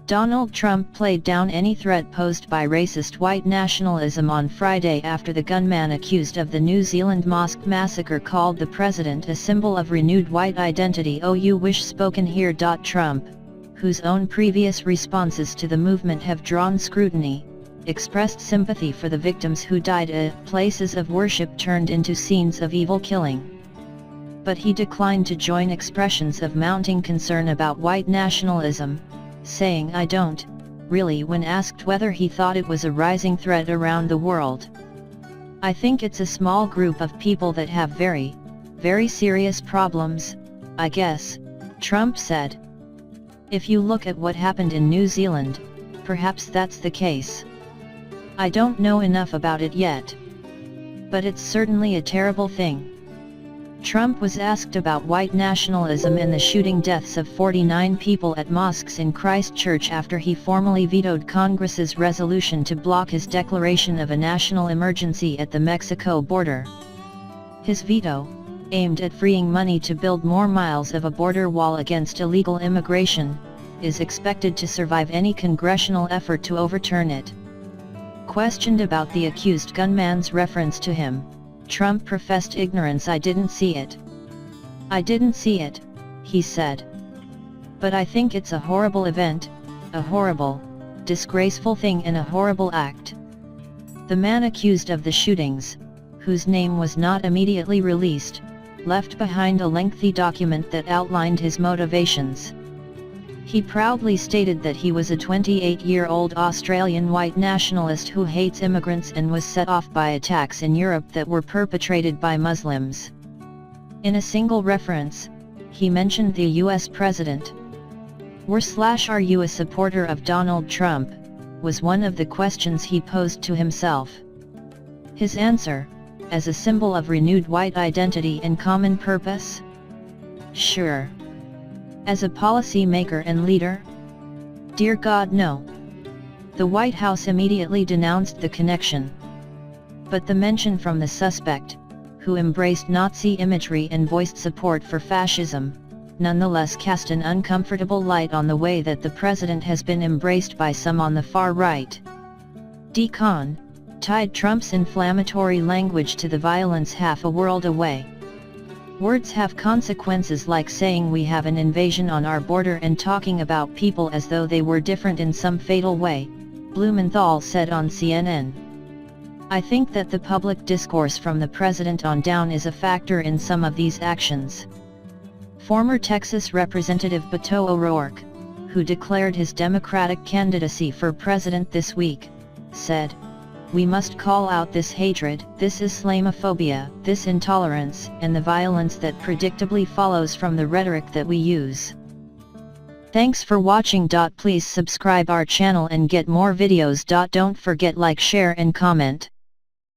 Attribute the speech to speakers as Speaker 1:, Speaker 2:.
Speaker 1: Donald Trump played down any threat posed by racist white nationalism on Friday after the gunman accused of the New Zealand mosque massacre called the president a symbol of renewed white identity. "You wish spoken here." Trump, whose own previous responses to the movement have drawn scrutiny, expressed sympathy for the victims who died at places of worship turned into scenes of evil killing. But he declined to join expressions of mounting concern about white nationalism, saying "I don't really" when asked whether he thought it was a rising threat around the world. "I think it's a small group of people that have very, very serious problems, I guess," Trump said. "If you look at what happened in New Zealand, perhaps that's the case. I don't know enough about it yet. But it's certainly a terrible thing." Trump was asked about white nationalism and the shooting deaths of 49 people at mosques in Christchurch after he formally vetoed Congress's resolution to block his declaration of a national emergency at the Mexico border. His veto, aimed at freeing money to build more miles of a border wall against illegal immigration, is expected to survive any congressional effort to overturn it. Questioned about the accused gunman's reference to him, Trump professed ignorance. "I didn't see it. I didn't see it," he said. "But I think it's a horrible event, a horrible, disgraceful thing and a horrible act." The man accused of the shootings, whose name was not immediately released, left behind a lengthy document that outlined his motivations. He proudly stated that he was a 28-year-old Australian white nationalist who hates immigrants and was set off by attacks in Europe that were perpetrated by Muslims. In a single reference, he mentioned the US president. "Are you a supporter of Donald Trump?" was one of the questions he posed to himself. His answer, "As a symbol of renewed white identity and common purpose? Sure. As a policy-maker and leader? Dear God, no." The White House immediately denounced the connection. But the mention from the suspect, who embraced Nazi imagery and voiced support for fascism, nonetheless cast an uncomfortable light on the way that the president has been embraced by some on the far right. Khan tied Trump's inflammatory language to the violence half a world away. "Words have consequences, like saying we have an invasion on our border and talking about people as though they were different in some fatal way," Blumenthal said on CNN. "I think that the public discourse from the president on down is a factor in some of these actions." Former Texas Representative Beto O'Rourke, who declared his Democratic candidacy for president this week, said, "We must call out this hatred, this Islamophobia, this intolerance, and the violence that predictably follows from the rhetoric that we use." Thanks for watching. Please subscribe our channel and get more videos. Don't forget like, share and comment.